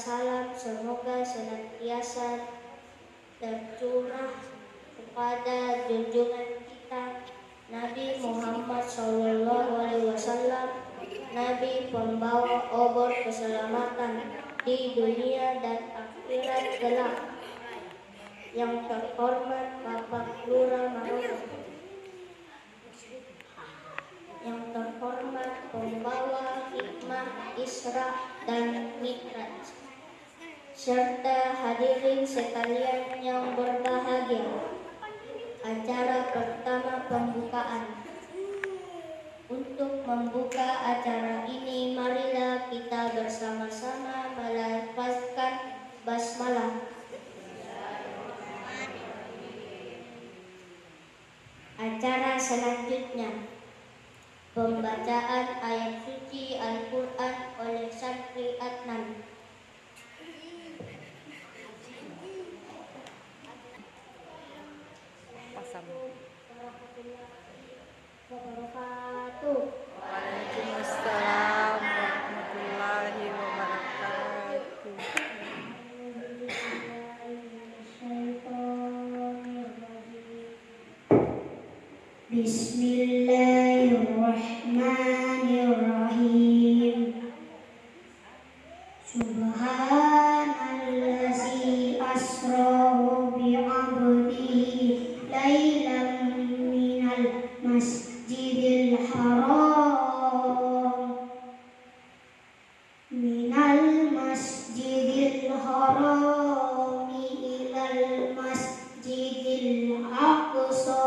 salam semoga senantiasa tercurah kepada junjungan kita Nabi Muhammad SAW, Nabi pembawa obor keselamatan di dunia dan akhirat kelak. Yang terhormat Bapak Lurah Maroka, yang terhormat pembawa hikmah Isra dan Mi'raj, serta hadirin sekalian yang berbahagia. Acara pertama pembukaan. Untuk membuka acara ini, marilah kita bersama-sama melafazkan basmalah. Acara selanjutnya, pembacaan ayat suci Al-Quran oleh Santri Adnan. Waalaikumsalam warahmatullahi wabarakatuh. Bismillahirrahmanirrahim. Subhanallazi asra bi'abdihi lailan minal masjidil haram ilal masjidil aqsa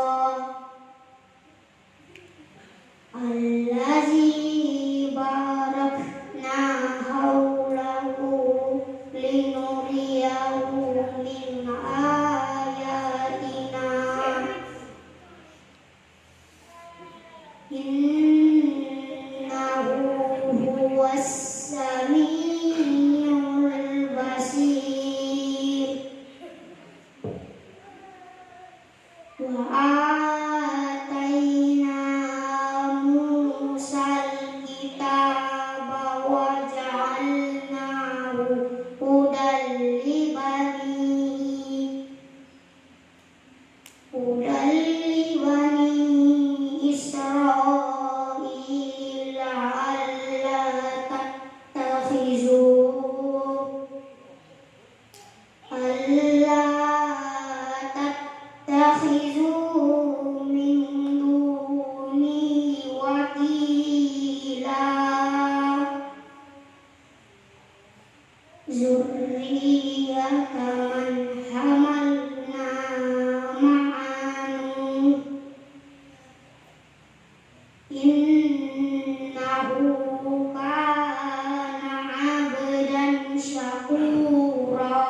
allazi barakna haulahu linuriyahu min ayatina innahu huwas samiul basir. Wa atayna Musal kitaba wa ja'alnahu hudan li bani Israil alla tattakhizu min duni wakila zurriyata man hamalna ma'anu innahu kana 'abdan syakura.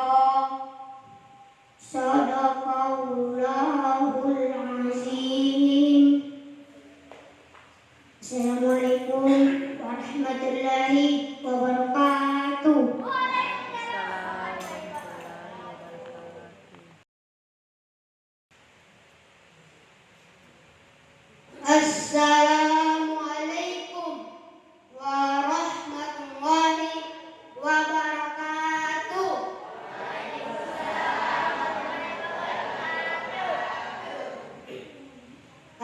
Shadaqallahul azim. Assalamualaikum warahmatullahi wabarakatuh. Assalamualaikum warahmatullahi wabarakatuh.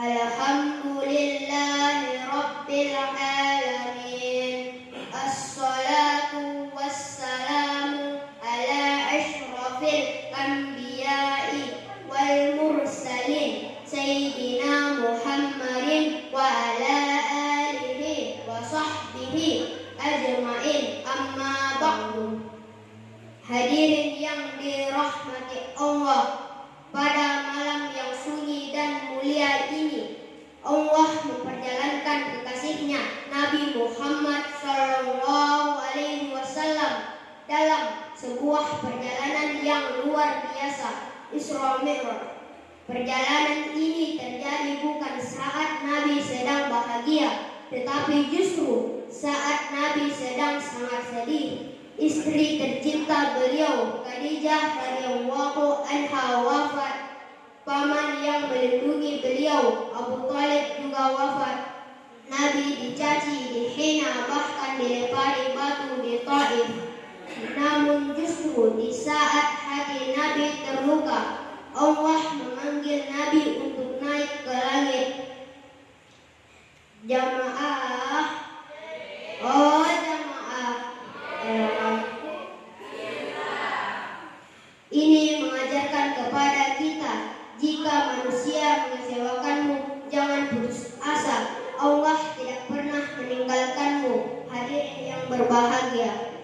Alhamdulillahi rabbil alamin. Assalatu wassalamu ala asyrafil anbiya'i wal mursalin sayyidina Muhammadin wa ala alihi wa sahbihi ajma'in, amma ba'du. Hadirin yang dirahmati Allah, pada malam yang sunyi dan mulia ini, Allah memperjalankan kekasihnya Nabi Muhammad SAW dalam sebuah perjalanan yang luar biasa, Isra Mi'raj. Perjalanan ini terjadi bukan saat Nabi sedang bahagia, tetapi justru saat Nabi sedang sangat sedih. Istri tercinta beliau, Khadijah radhiyallahu anha, wafat. Paman yang melindungi beliau, Abu Thalib, juga wafat. Nabi dicaci, dihina, bahkan dilempari batu di Taif. Namun justru di saat hati Nabi terluka, Allah memanggil Nabi untuk naik ke langit. Jamaah, oh jamaah, ini mengajarkan kepada kita, jika manusia mengecewakanmu, jangan putus asa. Allah tidak pernah meninggalkanmu, hadirin yang berbahagia.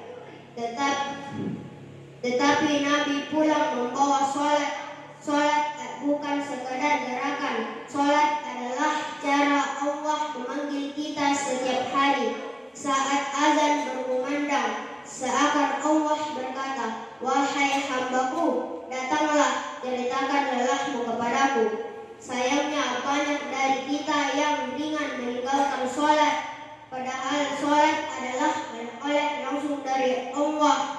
Tetapi Nabi pulang membawa sholat. Sholat bukan sekadar gerakan. Sholat adalah cara Allah memanggil kita setiap hari. Saat azan berkumandang, seakan Allah berkata, "Wahai hambaku, datanglah, ceritakan lelahmu kepadaku." Sayangnya banyak dari kita yang ringan meninggalkan sholat, padahal sholat adalah oleh langsung dari Allah.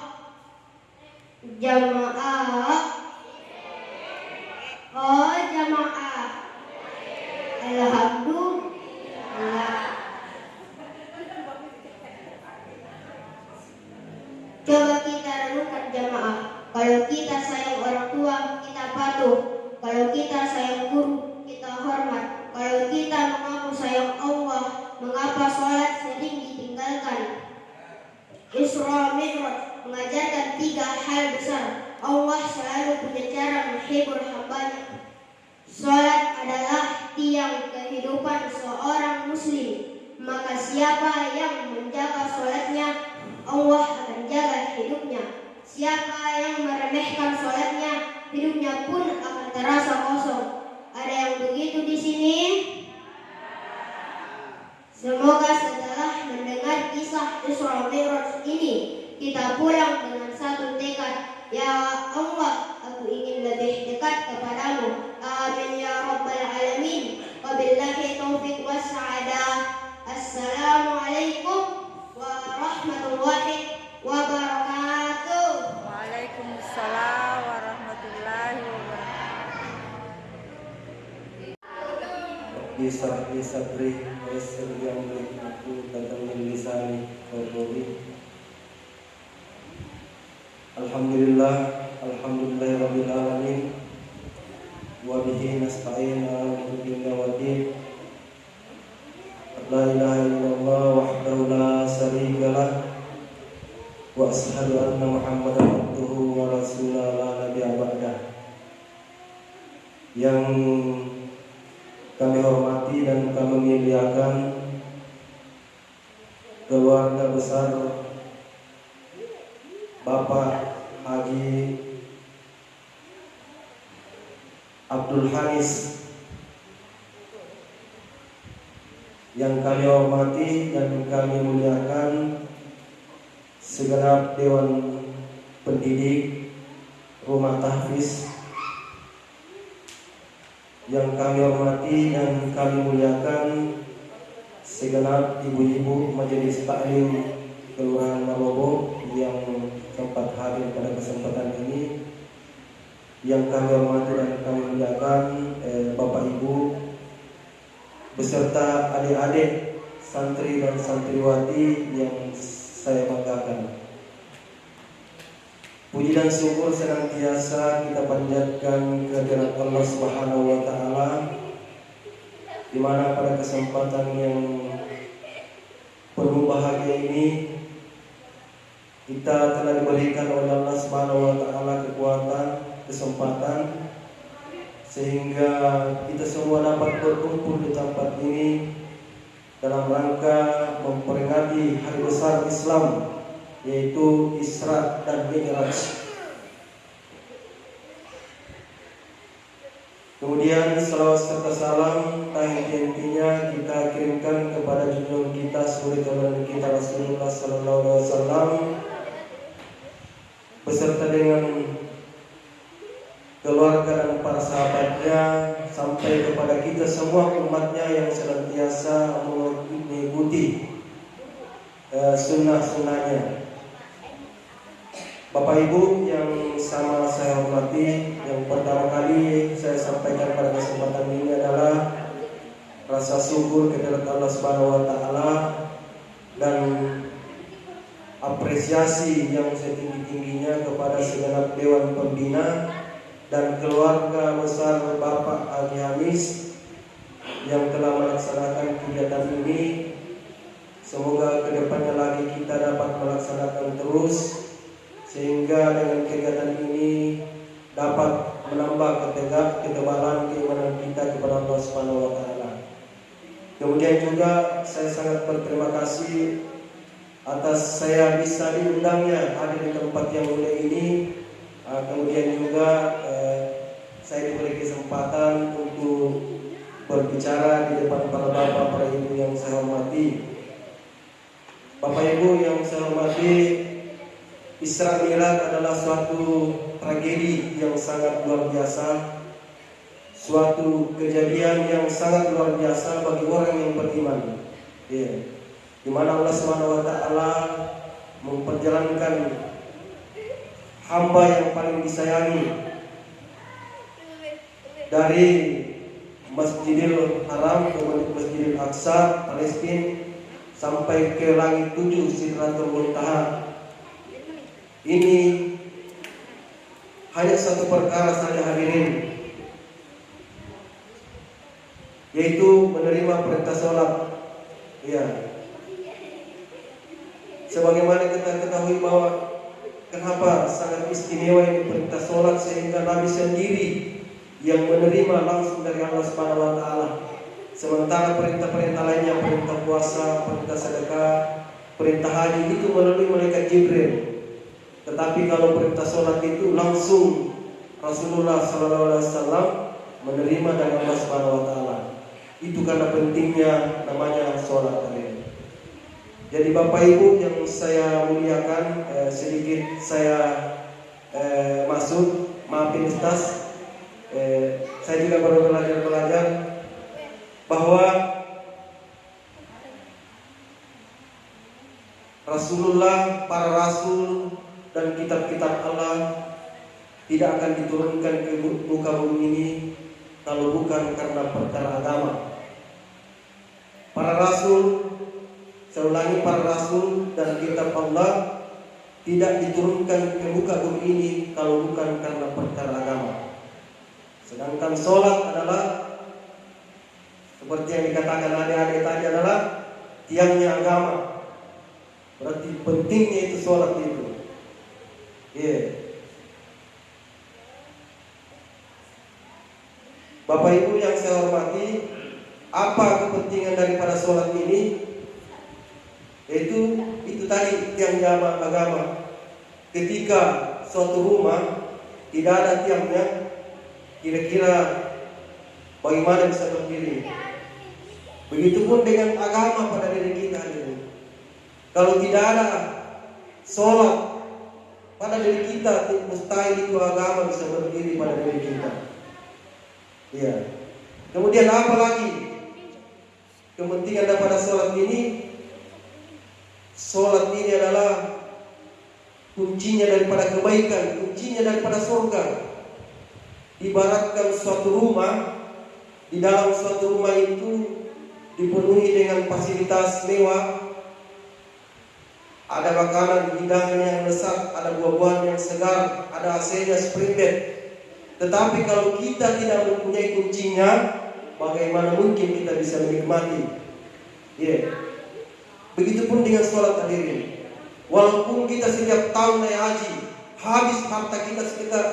Jamaah, oh jamaah, alhamdulillah. Coba kita renungkan jamaah. Kalau kita sayang orang tua, kita patuh. Kalau kita sayang guru, kita hormat. Kalau kita mengaku sayang Allah, mengapa sholat sering ditinggalkan? Isra Mi'raj mengajarkan 3 hal besar. Allah selalu punya cara menghibur hambanya. Sholat adalah tiang kehidupan seorang muslim. Maka siapa yang menjaga sholatnya, Allah akan jaga hidupnya. Siapa yang meremehkan sholatnya, hidupnya pun akan terasa kosong. Ada yang begitu di sini? Semoga setelah mendengar kisah Isra Mi'raj ini, kita pulang dengan satu tekad, ya Allah, aku ingin lebih dekat kepadamu. Amin ya rabbal alamin. Wabillahi taufiq wassa'adah. Assalamualaikum warahmatullahi wabarakatuh. Waalaikumsalam warahmatullahi wabarakatuh. Bisa sadri Rasul yang aku datang dari lisani Qauli. Alhamdulillah rabbil alamin. Wa bihi nasta'in ala umuri waddin. La ilaha illallah wahdahu la syarika lah. Wa asyhadu anna Muhammadan abduhu wa rasuluhu la nabiyya ba'dah. Yang kami hormati dan kami muliakan keluarga besar Bapak Haji Abdul Hanis, yang kami hormati dan kami muliakan segenap Dewan Pendidik Rumah Tahfiz, yang kami hormati dan kami muliakan segenap ibu-ibu Majelis Taklim Kelurahan Marobo yang sempat hadir pada kesempatan ini, yang kami hormati dan kami muliakan Bapak Ibu beserta adik-adik santri dan santriwati yang saya banggakan. Puji dan syukur senantiasa kita panjatkan kehadirat Allah Subhanahu wa taala, di mana pada kesempatan yang penuh bahagia ini kita telah diberikan oleh Allah Subhanahu wa taala kekuatan, kesempatan, sehingga kita semua dapat berkumpul di tempat ini dalam rangka memperingati hari besar Islam, yaitu Isra dan Mi'raj. Kemudian salawat serta salam tak henti-hentinya kita kirimkan kepada junjungan kita suri teladan kita Rasulullah sallallahu alaihi wasallam beserta dengan keluarga dan para sahabatnya, sampai kepada kita semua umatnya yang senantiasa mengikuti sunnah-sunnahnya. Bapak Ibu yang sama saya hormati, yang pertama kali saya sampaikan pada kesempatan ini adalah rasa syukur kehadirat Allah Subhanahu wa taala dan apresiasi yang setinggi-tingginya kepada segenap Dewan Pembina dan keluarga besar Bapak Ali Hamis yang telah melaksanakan kegiatan ini. Semoga kedepannya lagi kita dapat melaksanakan terus, sehingga dengan kegiatan ini dapat menambah ketebalan keimanan kita kepada Allah Subhanahu wa taala. Kemudian juga saya sangat berterima kasih atas saya bisa diundangnya hadir di tempat yang mulia ini. Kemudian juga saya diberi kesempatan untuk berbicara di depan para bapak, para ibu yang saya hormati. Bapak Ibu yang saya hormati, Isra Mi'raj adalah suatu tragedi yang sangat luar biasa, suatu kejadian yang sangat luar biasa bagi orang yang beriman. Di mana Allah Subhanahu wa taala memperjalankan hamba yang paling disayangi dari Masjidil Haram ke Masjidil Aqsa Palestina sampai ke langit 7 Sidratul Muntaha. Ini hanya satu perkara saja hadirin, yaitu menerima perintah sholat. Sebagaimana kita ketahui bahwa kenapa sangat istimewa ini perintah sholat, sehingga Nabi sendiri yang menerima langsung dari Allah Subhanahu wa taala. Sementara perintah-perintah lainnya, perintah puasa, perintah sedekah, perintah haji itu melalui malaikat Jibril. Tetapi kalau perintah sholat itu langsung Rasulullah SAW menerima dari Allah Subhanahu wa taala. Itu karena pentingnya namanya sholat tadi. Jadi Bapak Ibu yang saya muliakan, sedikit saya masuk, maafin Ustaz. Saya juga baru belajar bahwa Rasulullah, para rasul dan kitab-kitab Allah tidak akan diturunkan ke muka bumi ini kalau bukan karena perkara agama. Para rasul, saya ulangi, para rasul dan kitab Allah tidak diturunkan ke muka bumi ini kalau bukan karena perkara agama. Sedangkan sholat adalah seperti yang dikatakan adik-adik tadi adalah tiangnya agama. Berarti pentingnya itu sholat itu. Bapak Ibu yang saya hormati, apa kepentingan daripada sholat ini? Itu tadi tiangnya agama. Ketika suatu rumah tidak ada tiangnya, kira-kira bagaimana bisa berdiri? Begitupun dengan agama pada diri kita ini. Kalau tidak ada sholat pada diri kita, mustahil itu agama bisa berdiri pada diri kita. Kemudian apa lagi kepentingan daripada sholat ini? Sholat ini adalah kuncinya daripada kebaikan, kuncinya daripada surga. Ibaratkan suatu rumah, di dalam suatu rumah itu dipenuhi dengan fasilitas mewah, ada makanan hidangan yang lezat, ada buah-buahan yang segar, ada AC-nya spring bed. Tetapi kalau kita tidak mempunyai kuncinya, bagaimana mungkin kita bisa menikmati? Begitupun dengan sholat hadirin. Walaupun kita setiap tahun naik haji, habis harta kita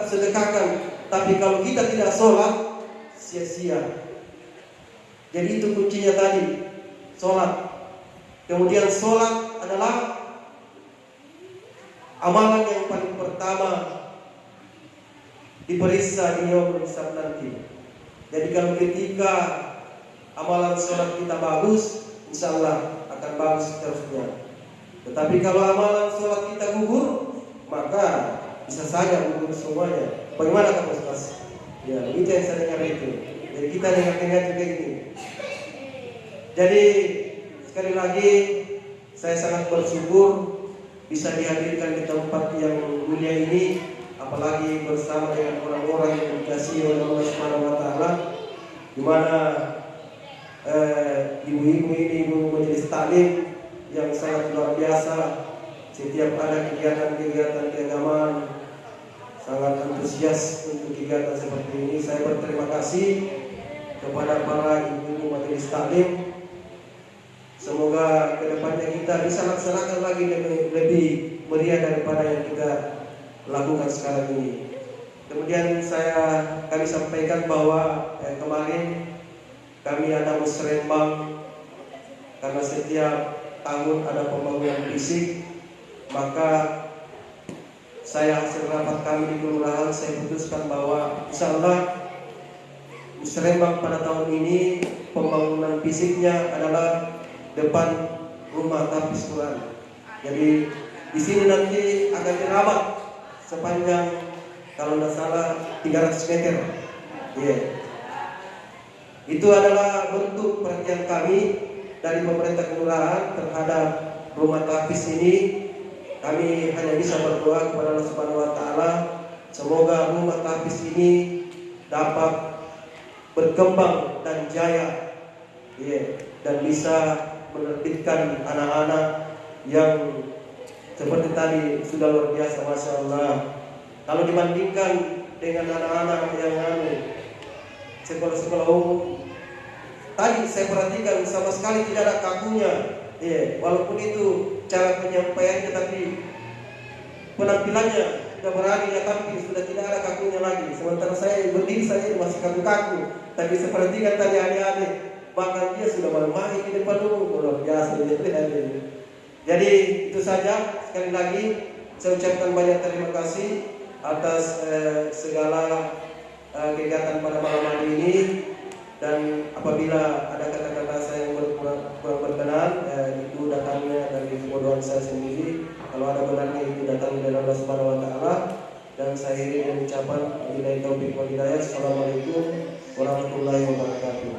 sedekahkan, tapi kalau kita tidak sholat, sia-sia. Jadi itu kuncinya tadi, sholat. Kemudian sholat adalah amalan yang paling pertama diperiksa di yaumul hisab nanti. Jadi kalau ketika amalan sholat kita bagus, insya Allah akan bagus seterusnya. Tetapi kalau amalan sholat kita gugur, maka bisa saja gugur semuanya. Bagaimana kamu Ustaz? Itu yang saya dengar itu. Jadi kita dengar juga ini. Jadi sekali lagi saya sangat bersyukur bisa dihadirkan di tempat yang mulia ini, apalagi bersama dengan orang-orang yang dikasihi oleh Allah Subhanahu wa taala, di mana ibu-ibu ini, ibu majelis taklim yang sangat luar biasa, setiap ada kegiatan-kegiatan keagamaan sangat antusias untuk kegiatan seperti ini. Saya berterima kasih kepada para ibu majelis taklim. Semoga kedepannya kita bisa laksanakan lagi lebih meriah daripada yang kita lakukan sekarang ini. Kemudian kami sampaikan bahwa kemarin kami ada musrembang karena setiap tahun ada pembangunan fisik, maka saya hasil rapat kami di kelurahan saya putuskan bahwa insyaallah musrembang pada tahun ini pembangunan fisiknya adalah depan rumah tapis Quran. Jadi di sini nanti akan dirawat sepanjang kalau tidak salah 300 meter. Yeah. Itu adalah bentuk perhatian kami dari pemerintah kelurahan terhadap rumah tapis ini. Kami hanya bisa berdoa kepada Allah Subhanahu wa taala semoga rumah tapis ini dapat berkembang dan jaya, dan bisa menerbitkan anak-anak yang seperti tadi sudah luar biasa, masya Allah. Kalau dibandingkan dengan anak-anak yang sekolah-sekolah umum, tadi saya perhatikan sama sekali tidak ada kakunya. Walaupun itu cara penyampaiannya, tapi penampilannya sudah berani dia tampil, sudah tidak ada kakunya lagi. Sementara saya berdiri saja masih kaku-kaku. Tapi saya perhatikan tadi adik-adik, bahkan dia sudah main di depan umum, luar biasa. Jadi itu saja. Sekali lagi saya ucapkan banyak terima kasih atas segala kegiatan pada malam hari ini. Dan apabila ada kata-kata saya yang kurang berkenan, itu datangnya dari kebodohan saya sendiri. Kalau ada benarnya itu datangnya dari Allah Subhanahu wa taala. Dan saya akhiri dengan ucapan wabillahi taufiq wal hidayah. Assalamualaikum warahmatullahi wabarakatuh.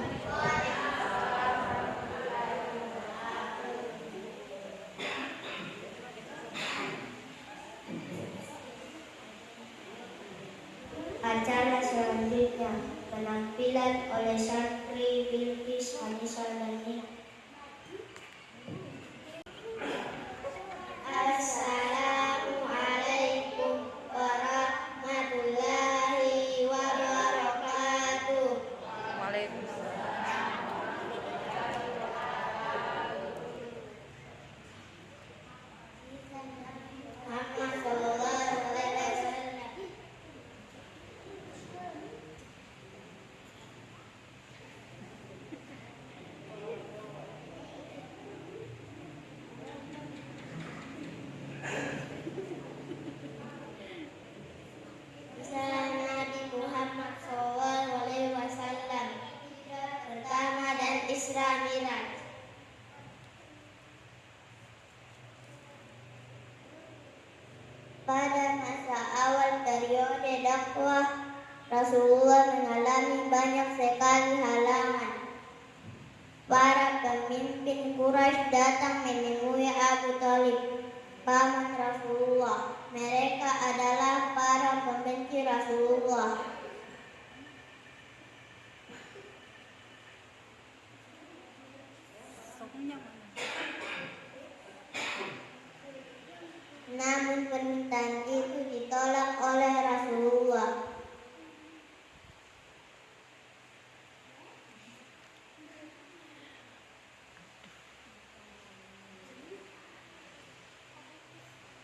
Acara selanjutnya penampilan oleh santri Bilqis Anissa Dania. Assalamualaikum warahmatullahi wabarakatuh. Waalaikumsalam. Muhammad sallallahu alaihi wasallam. Nabi Muhammad sallallahu alaihi wasallam pertama dan Isra Miraj. Pada masa awal periode dakwah, Rasulullah mengalami banyak sekali halangan. Para pemimpin Quraisy datang menemui Abu Thalib, paman Rasulullah. Mereka adalah para pembenci Rasulullah. Namun permintaan itu ditolak oleh Rasulullah.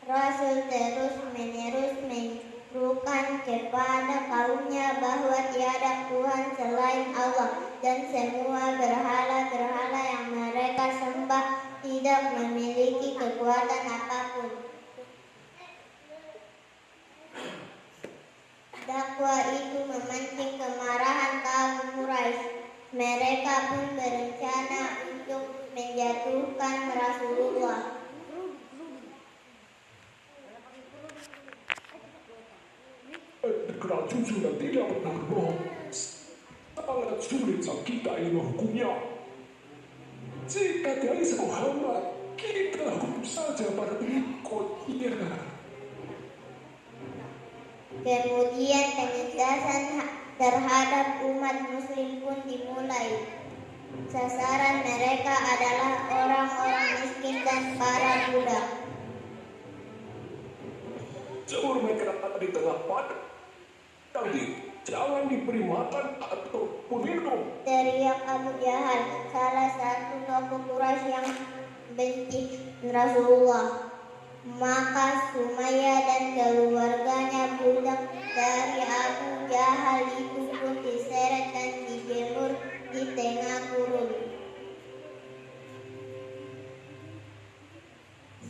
Rasul terus-menerus menyerukan kepada kaumnya bahwa tiada Tuhan selain Allah dan semua berhala-berhala yang mereka sembah tidak memiliki kekuatan apapun. Dakwah itu memancing kemarahan kaum Quraisy. Mereka pun berencana untuk menjatuhkan Rasulullah. Negara jujur dan tidak pernah berbohong. Sangat sulit saat kita ingin menghukumnya. Jika dari satu Muhammad, kita hukum saja pada pengikutnya. Kemudian penindasan terhadap umat muslim pun dimulai. Sasaran mereka adalah orang-orang miskin dan para budak. Jemur mereka di tengah padang. Jangan diberi makan ataupun minum. Teriak Abu Jahal, salah satu tokoh Quraisy yang benci Rasulullah. Maka Sumayyah dan keluarganya budak dari Abu Jahal itu pun diseret dan dijemur di tengah gurun.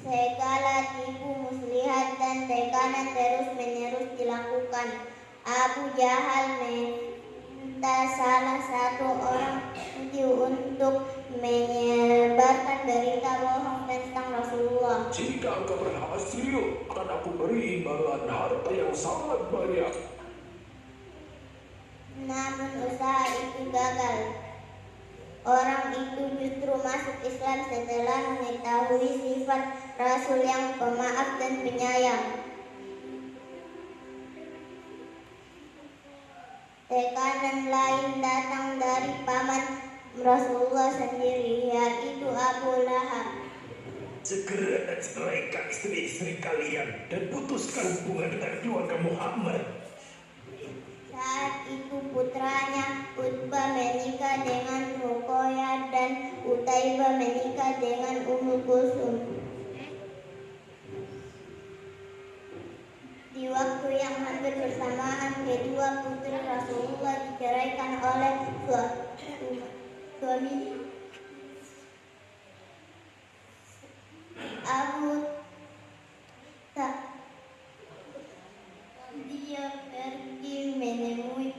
Segala tipu muslihat dan tekanan terus-menerus dilakukan. Abu Jahal meminta salah satu orang untuk menyebarkan berita bohong tentang Rasulullah. Jika engkau berhasil, akan aku beri imbalan harta yang sangat banyak. Namun usaha itu gagal. Orang itu justru masuk Islam setelah mengetahui sifat Rasul yang pemaaf dan penyayang. Tekanan lain datang dari paman Rasulullah sendiri, yaitu Abu Lahab. Segera ceraikan istri-istri kalian dan putuskan hubungan dengan keluarga Muhammad. Saat itu putranya Utbah menikah dengan Ruqayyah dan Utaibah menikah dengan Ummu Kulsum. Di waktu yang hampir bersamaan, kedua putri Rasulullah diceraikan oleh suami Abu Tak. Dia pergi menemui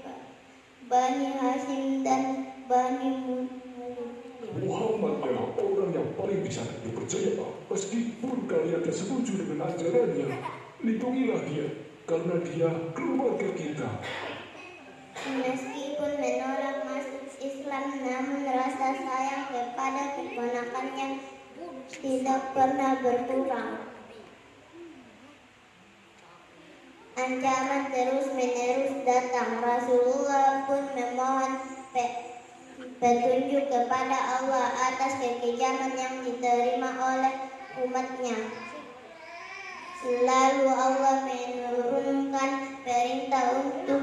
Bani Hashim dan Bani Muttalib. Muhammad adalah orang yang paling bisa dipercaya. Meskipun kalian tak setuju dengan ajarannya, lindungilah dia, karena dia keluarga kita. Meskipun menolak masuk Islam, namun rasa sayang kepada keponakannya tidak pernah berkurang. Ancaman terus-menerus datang. Rasulullah pun memohon petunjuk kepada Allah atas kekejaman yang diterima oleh umatnya. Lalu Allah menurunkan perintah untuk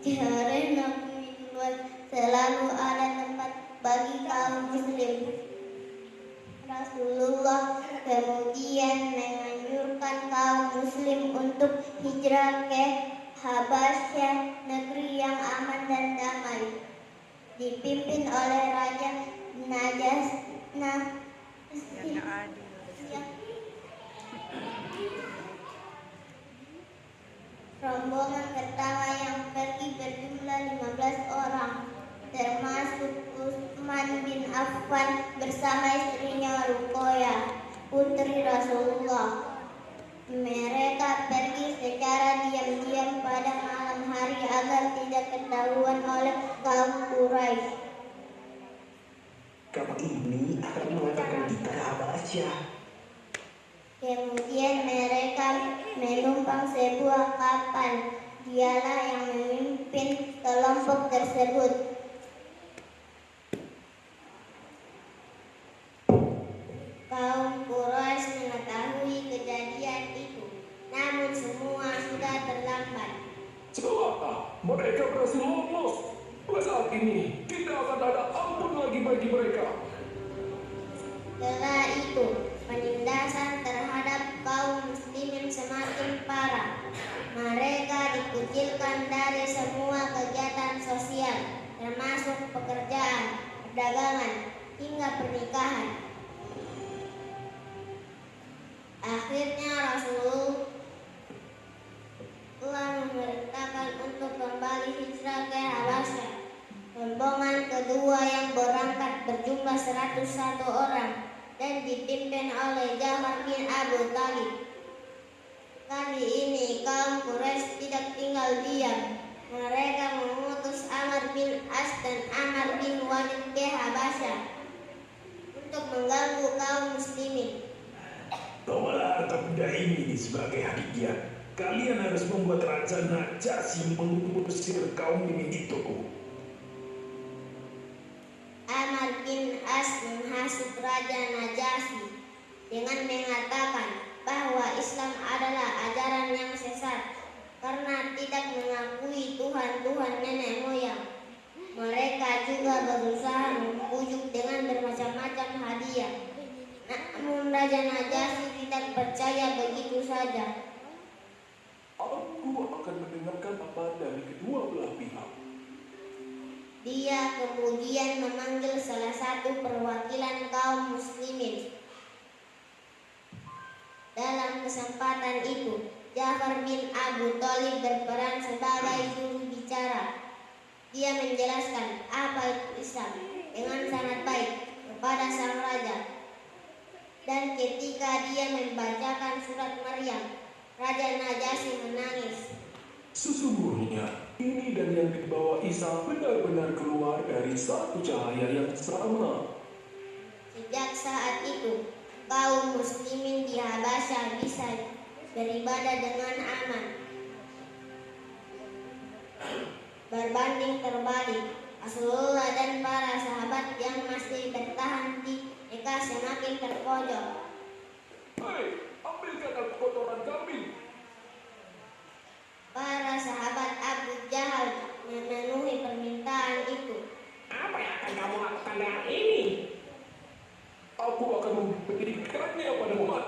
karena bumi luas selalu ada tempat bagi kaum muslim. Rasulullah kemudian menganjurkan kaum muslim untuk hijrah ke Habasyah, negeri yang aman dan damai, dipimpin oleh Raja Najasyi. Rombongan pertama yang pergi berjumlah 15 orang, termasuk Utsman bin Affan bersama istrinya Ruqayyah, putri Rasulullah. Mereka pergi secara diam-diam pada malam hari agar tidak ketahuan oleh kaum Quraisy. Kapal ini akan mengantarkan kita ke Habasyah. Kemudian mereka menumpang sebuah kapal. Dialah yang memimpin kelompok tersebut. Kaum Quraisy mengetahui kejadian itu, namun semua sudah terlambat. Celaka, mereka berhasil lolos. Saat ini tidak akan ada ampun lagi bagi mereka. Setelah itu, penindasan terhadap kaum muslimin semakin parah. Mereka dikucilkan dari semua kegiatan sosial, termasuk pekerjaan, perdagangan, hingga pernikahan. Akhirnya Rasulullah memerintahkan untuk kembali hijrah ke Habasyah. Rombongan kedua yang berangkat berjumlah 101 orang dan dipimpin oleh Ja'far bin Abu Thalib. Kali ini kaum Quraisy tidak tinggal diam. Mereka mengutus Amr bin As dan Amr bin Walid ke Habasyah untuk mengganggu kaum muslimin. Bawalah harta benda ini sebagai hadiah. Kalian harus membuat Raja Najasyi mengusir kaum ini itu. Amr bin As menghasut Raja Najasyi dengan mengatakan, bahwa Islam adalah ajaran yang sesat karena tidak mengakui Tuhan nenek moyang. Mereka juga berusaha membujuk dengan bermacam-macam hadiah. Namun Raja Najasyi tidak percaya begitu saja. Aku akan mendengarkan apa dari kedua belah pihak. Dia kemudian memanggil salah satu perwakilan kaum muslimin. Dalam kesempatan itu, Ja'far bin Abu Thalib berperan sebagai juru bicara. Dia menjelaskan apa itu Islam dengan sangat baik kepada sang raja. Dan ketika dia membacakan surat Maryam, Raja Najasyi menangis. Sesungguhnya, ini dan yang dibawa Isa benar-benar keluar dari satu cahaya yang sama. Sejak saat itu, kaum muslimin di Habasyah bisa beribadah dengan aman. Berbanding terbalik, Rasulullah dan para sahabat yang masih bertahan di Mekah semakin terpojok. Hei, ambilkan kotoran kambing. Para sahabat Abu Jahal memenuhi permintaan itu. Apa yang akan kamu lakukan dengan ini? Aku akan memberikannya pada umat.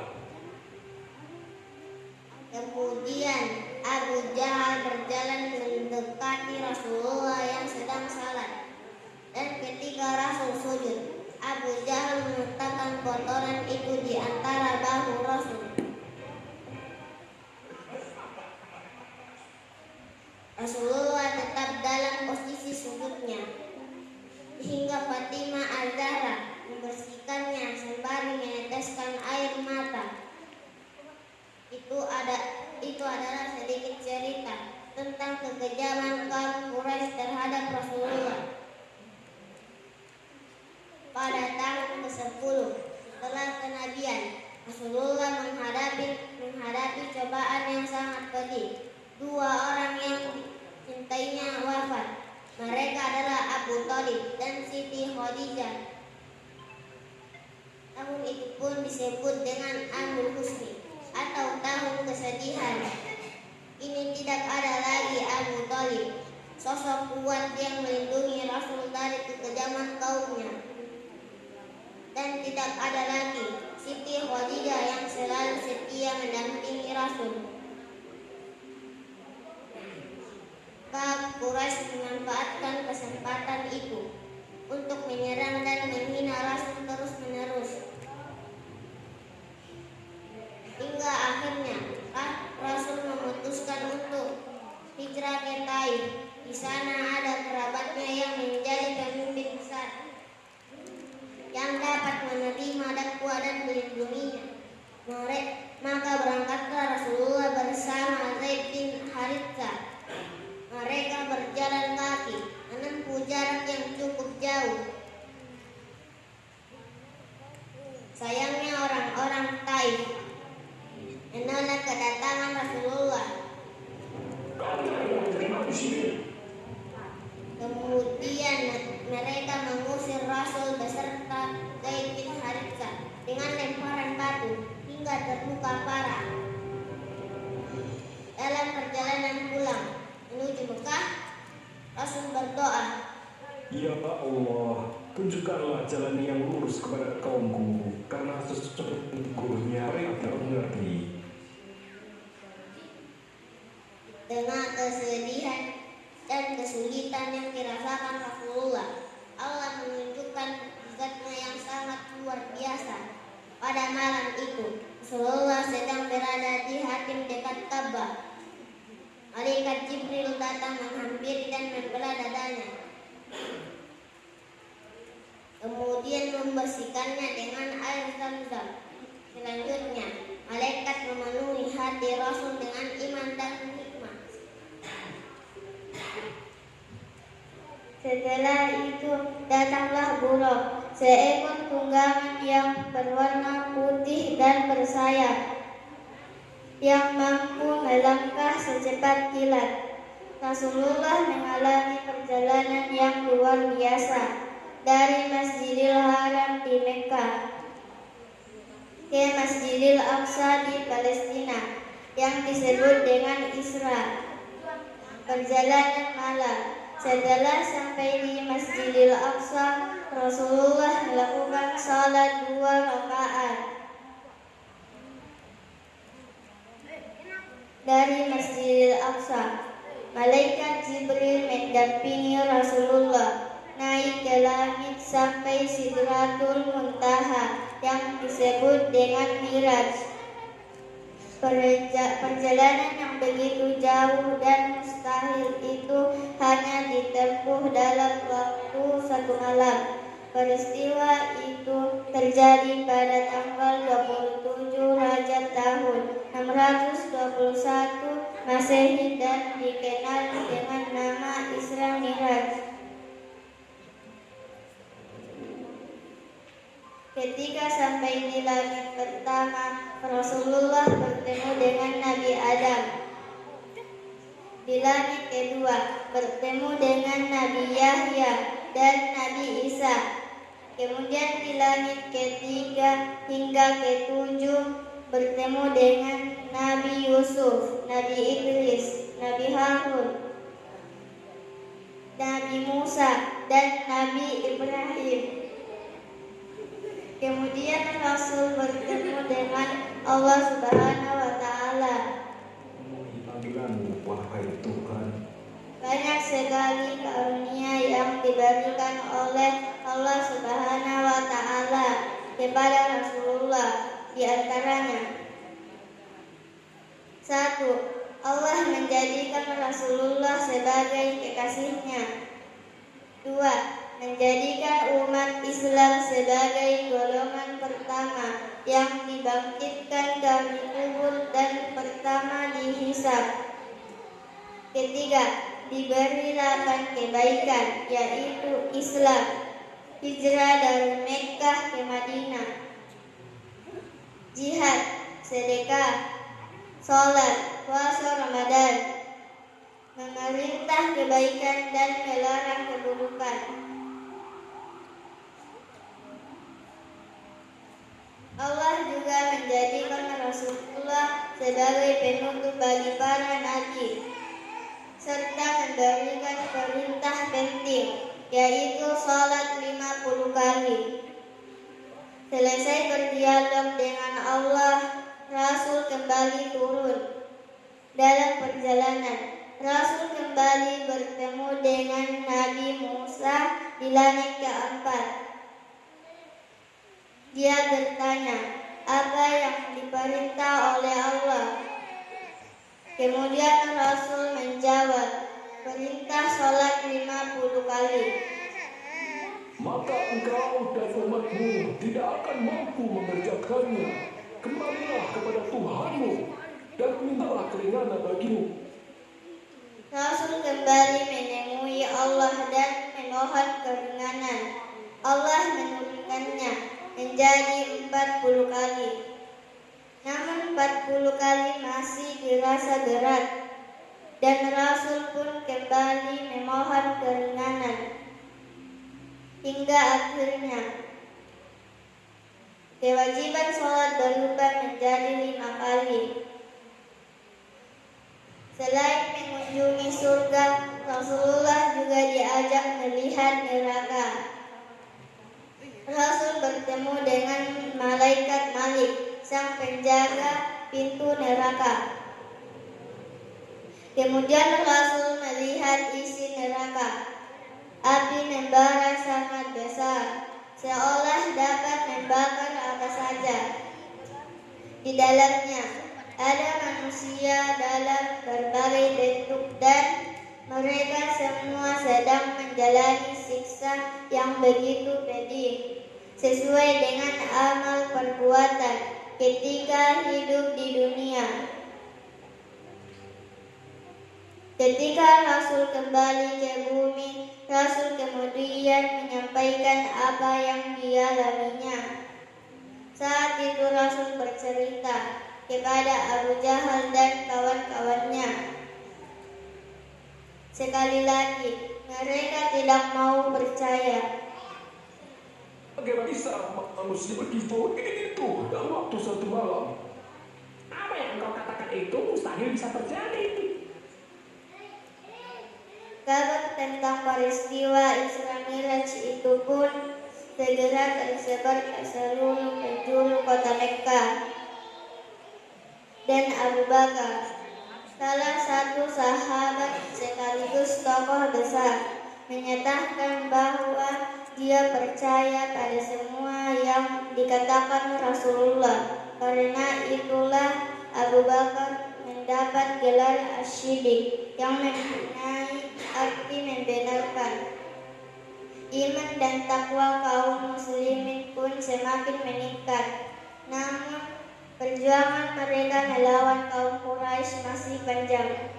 Kemudian Abu Jahal berjalan mendekati Rasulullah yang sedang salat. Dan ketika Rasul sujud, Abu Jahal meletakkan kotoran itu di antara bahu Rasul. Rasulullah tetap dalam posisi sujudnya hingga Fatimah Az-Zahra membersihkannya sembari meneteskan air mata. Itu adalah sedikit cerita tentang kekejaman kaum Quraisy terhadap Rasulullah. Pada tahun ke-10 setelah kenabian, Rasulullah menghadapi cobaan yang sangat pedih. Dua orang yang dicintainya wafat. Mereka adalah Abu Thalib dan Siti Khadijah. Tahun itu pun disebut dengan Amul Husni atau tahun kesedihan. Ini tidak ada lagi Abu Thalib, sosok kuat yang melindungi Rasul dari kekejaman kaumnya. Dan tidak ada lagi Siti Khadijah yang selalu setia mendampingi Rasul. Kaum Quraisy memanfaatkan kesempatan itu untuk menyerang dan menghina Rasul terus-menerus. Hingga akhirnya Rasul memutuskan untuk hijrah ke Taif. Di sana ada kerabatnya yang menjadi pemimpin besar yang dapat menerima dakwah dan melindunginya. Maka berangkatlah Rasulullah bersama Zaid bin Harithah. Mereka berjalan kaki menempuh jarak yang cukup jauh. Sayangnya orang-orang Taif menolak kedatangan Rasulullah. Kemudian mereka mengusir Rasul beserta Zaid bin Harithah dengan lemparan batu hingga terluka parah. Dalam perjalanan pulang menuju Mekah, Rasul berdoa, Ya Allah, tunjukkanlah jalan yang lurus kepada kaumku, karena sesungguhnya mereka mengerti. dengan kesedihan dan kesulitan yang dirasakan Rasulullah, Allah menunjukkan mukjizatnya yang sangat luar biasa. Pada malam itu, Rasulullah sedang berada di Hatim dekat Ka'bah. Malaikat Jibril datang menghampiri dan membelah dadanya. Kemudian membersihkannya dengan air Zam-Zam. Selanjutnya, malaikat memenuhi hati Rasul dengan iman dan hikmah. Setelah itu datanglah buruk, seekor tunggangan yang berwarna putih dan bersayap, yang mampu melangkah secepat kilat. Rasulullah mengalami perjalanan yang luar biasa dari Masjidil Haram di Mekah ke Masjidil Aqsa di Palestina yang disebut dengan Isra. Perjalanan malam. Setelah sampai di Masjidil Aqsa, Rasulullah melakukan salat 2 rakaat. Dari Masjidil Aqsa, malaikat Jibril mendampingi Rasulullah naik ke langit sampai Sidratul Muntaha yang disebut dengan Miraj. Perjalanan yang begitu jauh dan mustahil itu hanya ditempuh dalam waktu 1 malam. Peristiwa itu terjadi pada tanggal 27 Rajab tahun 621 Masehi dan dikenal dengan nama Isra Miraj. Ketika sampai di langit pertama, Rasulullah bertemu dengan Nabi Adam. Di langit kedua, bertemu dengan Nabi Yahya dan Nabi Isa. Kemudian di langit ketiga hingga ketujuh, bertemu dengan Nabi Yusuf, Nabi Idris, Nabi Harun, Nabi Musa, dan Nabi Ibrahim. Kemudian Rasul bertemu dengan Allah Subhanahu wa Ta'ala. Panggilanmu, wahai Tuhan. Banyak sekali karunia yang diberikan oleh Allah Subhanahu wa Ta'ala kepada Rasulullah. Di antaranya, 1. Allah menjadikan Rasulullah sebagai kekasihnya. 2. Menjadikan umat Islam sebagai golongan pertama yang dibangkitkan dari kubur dan pertama dihisab. 3. Diberi 8 kebaikan, yaitu Islam, hijrah dari Mekkah ke Madinah, jihad, sedekah, sholat, puasa Ramadan, memerintah kebaikan dan melarang keburukan. Allah juga menjadikan Rasulullah sebagai penutup bagi para nabi, serta memberikan perintah penting, yaitu sholat 50 kali. Selesai berdialog dengan Allah, Rasul kembali turun. Dalam perjalanan, Rasul kembali bertemu dengan Nabi Musa di langit keempat. Dia bertanya, apa yang diperintah oleh Allah? Kemudian Rasul menjawab, perintah sholat 50 kali. Maka engkau dan umatmu tidak akan mampu mengerjakannya. Kembalilah kepada Tuhanmu dan mintalah keringanan bagimu. Rasul kembali menemui Allah dan memohon keringanan. Allah menurunkannya menjadi 40 kali. Namun 40 kali masih dirasa berat, dan Rasul pun kembali memohon keringanan. Hingga akhirnya kewajiban sholat berubah menjadi 5 kali. Selain mengunjungi surga, Rasulullah juga diajak melihat neraka. Rasul bertemu dengan malaikat Malik, sang penjaga pintu neraka. Kemudian Rasul melihat isi neraka. Api membara sangat besar, seolah dapat membakar apa saja. Di dalamnya ada manusia dalam berbagai bentuk dan mereka semua sedang menjalani siksa yang begitu pedih, sesuai dengan amal perbuatan ketika hidup di dunia. Ketika Rasul kembali ke bumi, Rasul kemudian menyampaikan apa yang dialaminya. Saat itu Rasul bercerita kepada Abu Jahal dan kawan-kawannya. Sekali lagi, mereka tidak mau percaya. Bagaimana bisa manusia begitu itu dalam waktu satu malam? Apa yang engkau katakan itu mustahil bisa terjadi. Kabar tentang peristiwa Isra Miraj itu pun segera tersebar ke seluruh penjuru kota Mekkah. Dan Abu Bakar, salah satu sahabat sekaligus tokoh besar, menyatakan bahwa dia percaya pada semua yang dikatakan Rasulullah. Karena itulah Abu Bakar mendapat gelar Asy-Syiddiq yang mempunyai arti membenarkan. Iman dan takwa kaum muslimin pun semakin meningkat. Namun perjuangan mereka melawan kaum Quraisy masih panjang.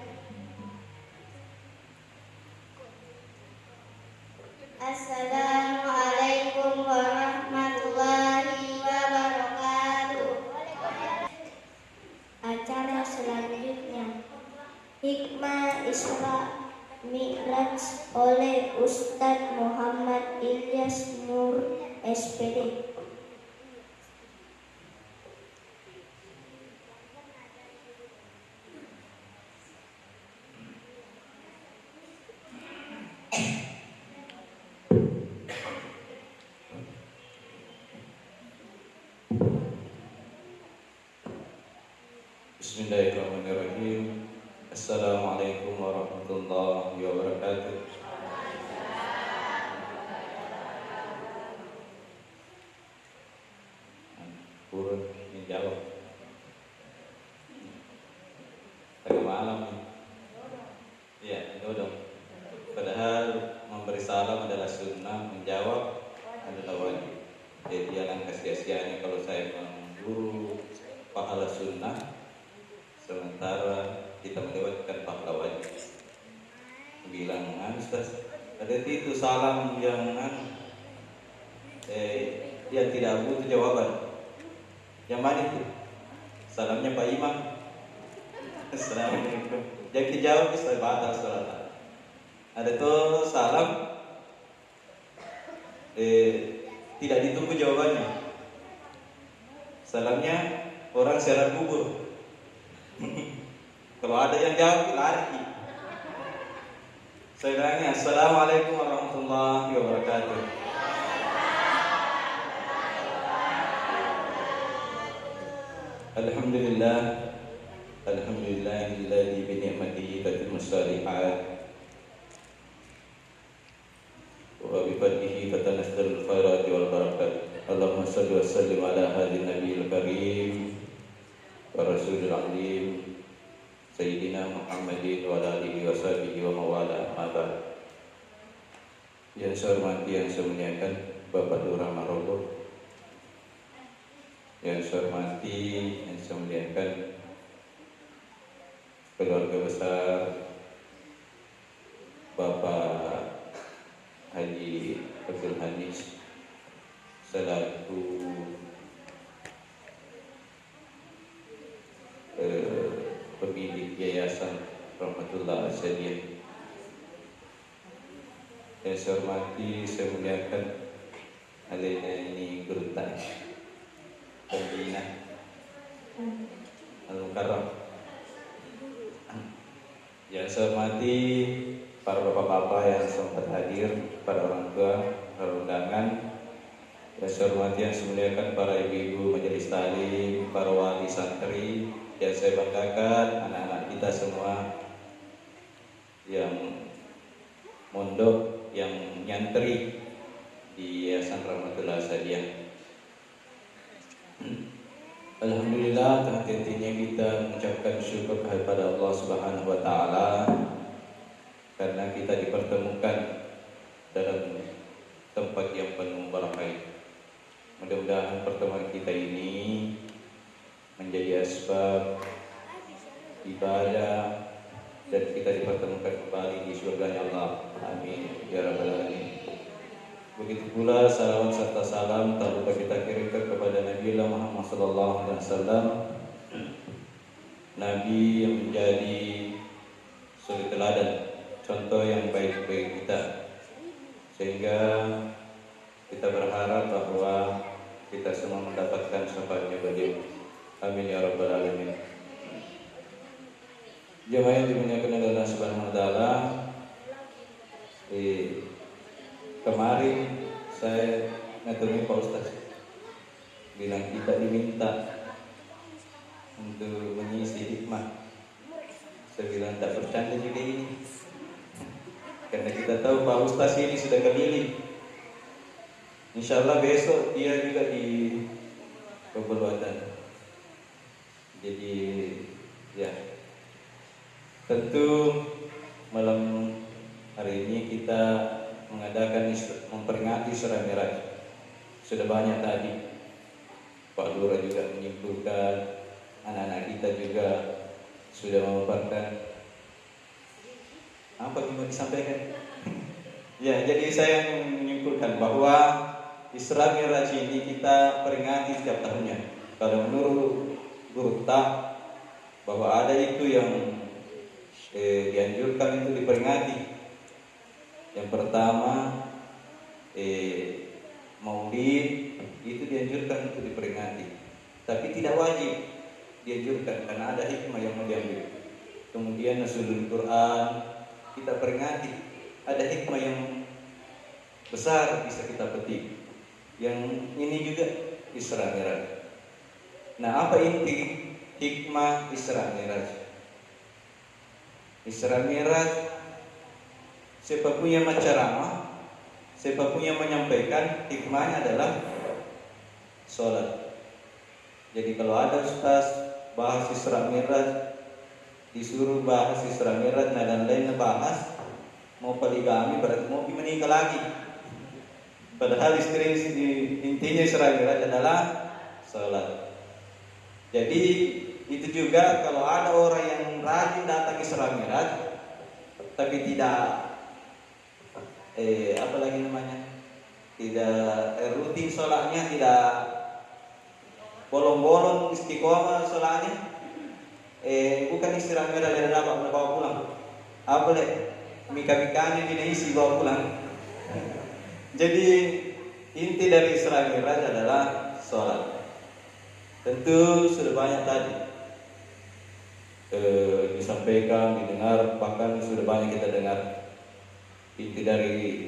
Assalamualaikum warahmatullahi wabarakatuh. Acara selanjutnya, Hikmah Isra Mi'raj oleh Ustadz Muhammad Ilyas Nur SPD. Bismillahirrahmanirrahim. Assalamualaikum warahmatullahi wabarakatuh. Turun menjawab. Tengah malam. Iya, dodong. Padahal memberi salam adalah sunnah, menjawab adalah wajib. Jadi alangkah sia-sianya kalau saya mengguru pahala sunnah sementara kita melewatkan pahala wajib. Bilang, Ustaz, ada itu salam yang dia tidak butuh jawaban. Yang mana itu? Salamnya Pak Imam. Assalamualaikum. Jangan dijawab, Ustaz, batal salat. Ada tuh salam tidak ditunggu jawabannya. Salamnya orang siaran kubur. Kalau ada yang jawab, lari. Saya tanya, Assalamualaikum warahmatullahi wabarakatuh. Alhamdulillah, alhamdulillahilladzi bi ni'matihi tatimmu shalihat wa bi fadlihi tatanazzalu al-khairat wal barakat. Allahumma shalli wa sallim ala hadin nabiyil karim wa rasulil alim Sayyidina Muhammadin wa alihi wa sahbihi wa mawala ma'bad. Yang saya hormati, yang saya muliakan Bapak Lurah Marogo, yang saya hormati, yang saya muliakan keluarga besar Bapak Haji Abdul Hanis selaku pemilik Yayasan Rahmatullah Asyadiyah. Yang saya hormati, saya muliakan Alena ini Gerutan Pembina Al-Mukarram. Yang saya hormati para bapak-bapak yang sempat hadir, para orang tua, para undangan. Yang saya hormati, yang saya muliakan para ibu-ibu majelis taklim, para wali santri. Yang saya banggakan anak-anak kita semua yang mondok, yang nyantri di Yayasan Rahmatullah Asyadiyah. Alhamdulillah, hati-hatinya kita mengucapkan syukur kepada Allah Subhanahu wa taala karena kita dipertemukan dalam tempat yang penuh barakah. Mudah-mudahan pertemuan kita ini menjadi asbab ibadah dan kita dipertemukan kembali di surganya Allah. Amin ya rabbal alamin. Begitu pula salawat serta salam tak lupa kita kirimkan kepada Nabi Muhammad SAW, Nabi yang menjadi suri teladan, contoh yang baik bagi kita, sehingga Kita berharap bahwa kita semua mendapatkan syafaatnya beliau. Amin ya rabbal alamin. Jemaah yang dimuliakan oleh Allah Subhanahu wa taala, kemarin saya ngetemui Pak Ustaz bilang kita diminta untuk mengisi hikmah. Saya bilang tak bercanda juga ini, karena kita tahu Pak Ustaz ini sudah keliling. Insya Allah besok dia juga di Kabupaten. Jadi ya, tentu malam hari ini kita mengadakan memperingati Isra Mi'raj. Sudah banyak tadi Pak Lurah juga menyimpulkan, anak-anak kita juga sudah memaparkan apa yang mau disampaikan. Ya, jadi saya menyimpulkan bahwa Isra Mi'raj ini kita peringati setiap tahunnya. Kalau menurut Guru Tak, bahwa ada itu yang dianjurkan itu diperingati. Yang pertama, Maulid itu dianjurkan untuk diperingati, tapi tidak wajib dianjurkan karena ada hikmah yang mau diambil. Kemudian Nuzulul Quran kita peringati, ada hikmah yang besar bisa kita petik. Yang ini juga Isra Mi'raj. Nah, apa inti hikmah Isra Mi'raj? Isra Mi'raj, siapa punya ceramah, siapa punya menyampaikan, hikmahnya adalah sholat. Jadi kalau ada ustaz bahas Isra Mi'raj, disuruh bahas Isra Mi'raj, nah dan lainnya bahas, mau poligami berarti mau menikah lagi. Padahal intinya Isra Mi'raj adalah sholat. Jadi itu juga kalau ada orang yang rajin datang Isra Mi'raj tapi tidak apa lagi namanya, tidak rutin sholatnya, tidak bolong-bolong istiqomah sholatnya, bukan Isra Mi'raj dan dapat bawa pulang. Apa deh, mika-mikanya tidak isi bawa pulang. Jadi inti dari Isra Mi'raj adalah sholat. Tentu sudah banyak tadi disampaikan, didengar, bahkan sudah banyak kita dengar. Inti dari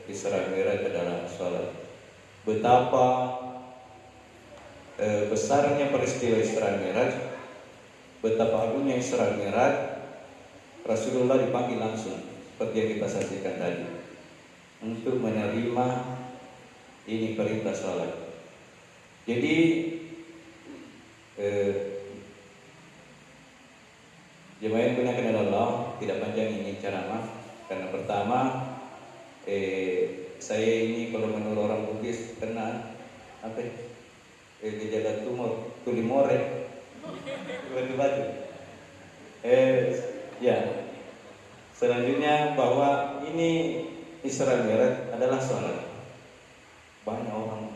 Isra Mi'raj adalah sholat. Betapa besarnya peristiwa Isra Mi'raj, betapa agungnya Isra Mi'raj, Rasulullah dipanggil langsung seperti yang kita saksikan tadi untuk menerima ini perintah sholat. Jadi jemaah yang dimuliakan Allah, tidak panjang ini ceramah karena pertama saya ini kalau menurut orang Bugis kena apa? Gejala tumor tulimore batu-batu. Ya. Selanjutnya bahwa ini Isra Mi'raj adalah sholat. Banyak orang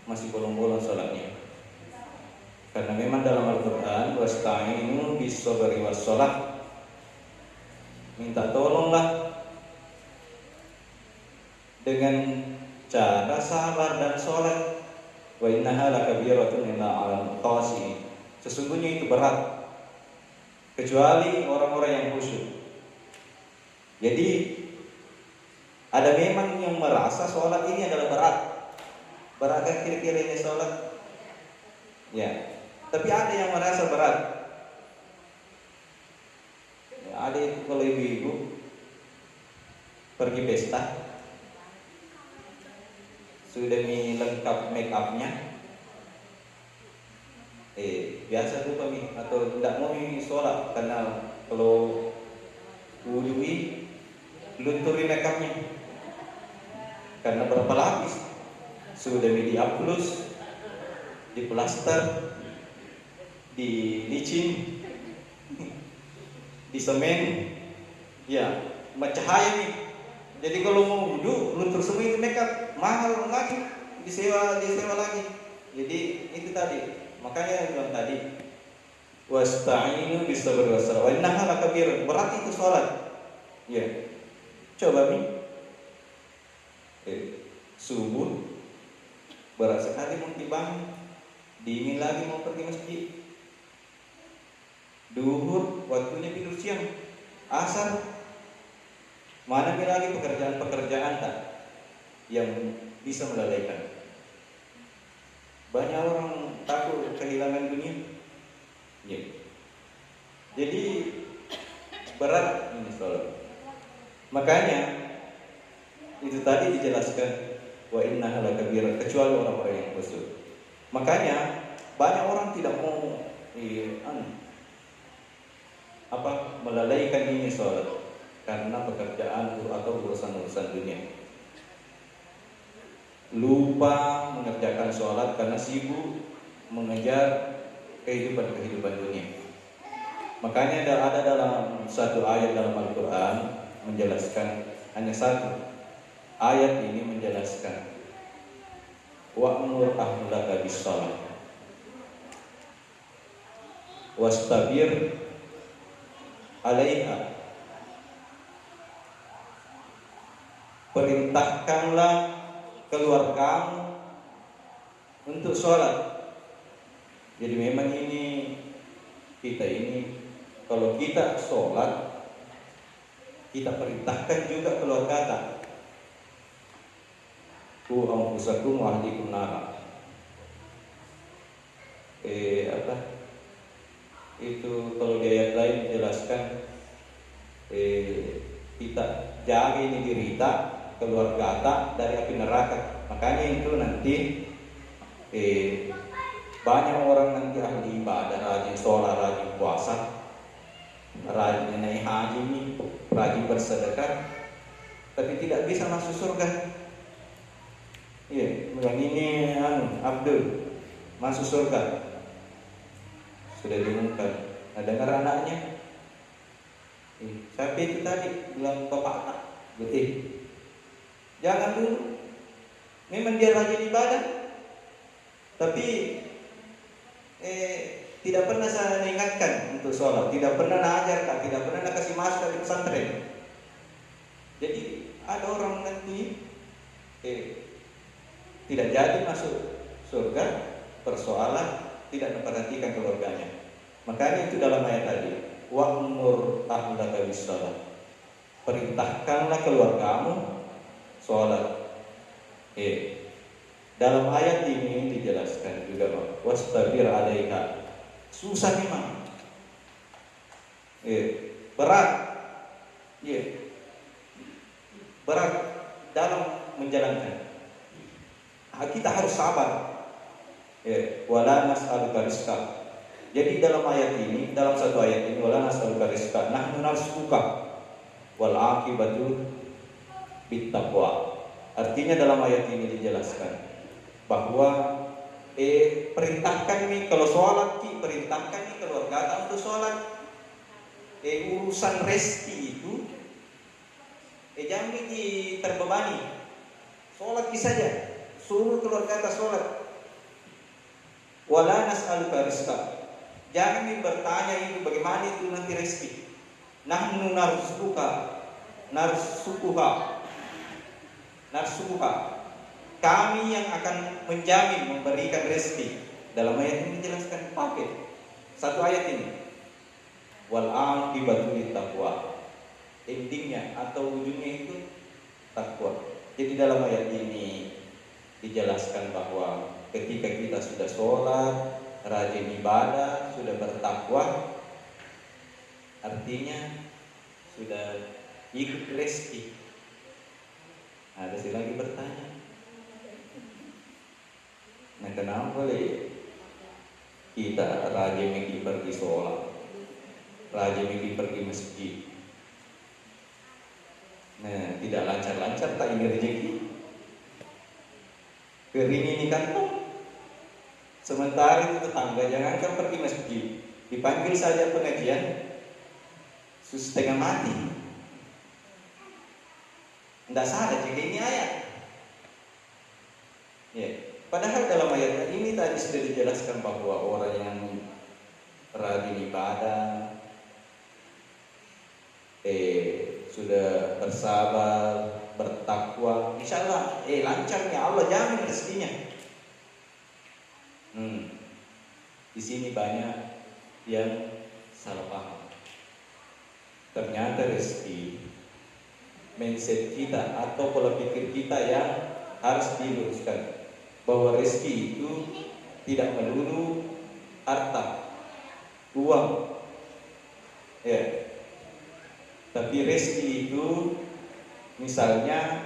masih bolong-bolong sholatnya. Karena memang dalam Al-Quran wasta'inu bis-sabri was-shalah, minta tolonglah dengan cara sabar dan sholat. Wa innaha lakabiratun illa 'alal khashi'in. Sesungguhnya itu berat kecuali orang-orang yang khusyuk. Jadi ada memang yang merasa sholat ini adalah berat. Berat kan kira-kira ini sholat? Ya. Tapi ada yang merasa berat. Ya, ada itu kalau ibu-ibu pergi pesta, sudah lengkap make upnya, biasa tuh kami atau tidak mau sholat karena kalau wudhui lunturin make upnya karena berapa lapis sudah di-aplus, di plaster, di licin, di semen, ya bercahaya nih. Jadi kalau mau wudhu luntur semua itu makeup mahal lagi, disewa lagi. Jadi itu tadi, makanya bilang tadi wasta'inu bis-sabri was-salah wa innaha lakabir, berat itu sholat. Ya, Coba nih, subuh berat sekali mau timbang, dingin lagi mau pergi masjid. Duhur waktunya tidur siang, asar mana lagi pekerjaan-pekerjaan tak yang bisa melalaikan. Banyak orang takut kehilangan dunia. Ya. Jadi berat ini soal. Makanya itu tadi dijelaskan wa innaha lakabirah, kecuali orang-orang yang khusyuk. Makanya banyak orang tidak mau melalaikan ini sholat karena pekerjaan atau urusan-urusan dunia. Lupa mengerjakan sholat karena sibuk mengejar kehidupan dunia. Makanya ada dalam satu ayat dalam Al-Quran menjelaskan, hanya satu ayat ini menjelaskan wa'mur ahlaka bis-shalah wastabir 'alaiha. Perintahkanlah keluargamu untuk sholat. Jadi memang kita ini kalau kita sholat, kita perintahkan juga keluarga kita. Ku anfusakum wa ahlikum nara. Itu kalau di ayat lain dijelaskan, kita jaga ini diri kita, keluarga kita dari api neraka. Makanya itu nanti banyak orang nanti ahli ibadah, rajin sholat, rajin puasa, rajin naik haji ini, rajin bersedekah, tapi tidak bisa masuk surga. Iya, yang ini Abdul masuk surga sudah diumumkan. Nah, dengar anaknya, siapa itu tadi bilang bapak tak, betul. Jangan dulu. Memang dia rajin ibadah, tapi tidak pernah saya ingatkan untuk sholat, tidak pernah ajarkan, tidak pernah kasih masuk dari pesantren. Jadi ada orang nanti tidak jadi masuk surga, persoalan tidak memperhatikan keluarganya. Makanya itu dalam ayat tadi, wa'mur ahlaka bis-shalah, perintahkanlah keluargamu sholat. Dalam ayat ini dijelaskan juga wastabir 'alaiha. Susah memang, berat, berat dalam menjalankan. Kita harus sabar. Wala nas'aluka rizqa. Jadi dalam ayat ini, dalam satu ayat ini, wala nas'aluka rizqa, nahnu narzuquka wal 'aqibatu bittaqwa. Artinya dalam ayat ini dijelaskan bahwa perintahkan nih kalau sholat, perintahkan nih keluarga untuk sholat. Urusan rezeki itu jangan terbebani. Sholat saja, suruh keluarga kita sholat. Wala nas'aluka rizqa, jangan bertanya itu bagaimana itu nanti rezeki. Nahnu narzuquka narsuha, kami yang akan menjamin, memberikan rezeki. Dalam ayat ini dijelaskan pakai satu ayat ini, wal 'aqibatu littaqwa, endingnya atau ujungnya itu takwa. Jadi dalam ayat ini dijelaskan bahwa ketika kita sudah sholat, rajin ibadah, sudah bertakwa, artinya sudah ikut rezeki. Ada lagi bertanya, nah kenapa kita rajin pergi sholat, rajin pergi masjid, nah tidak lancar-lancar tak ini rezeki, kering ini kantong. Sementara itu tetangga jangankan pergi masjid, dipanggil saja pengajian setengah mati. Tidak salah jika ini ayat. Padahal dalam ayat ini tadi sudah dijelaskan bahwa orang yang rajin ibadah, sudah bersabar, bertakwa, insya Allah lancar ya, Allah jamin rezekinya. Di sini banyak yang salah paham. Ternyata rezeki, mindset kita atau pola pikir kita yang harus diluruskan, bahwa rezeki itu tidak melulu harta, uang, ya. Tapi rezeki itu misalnya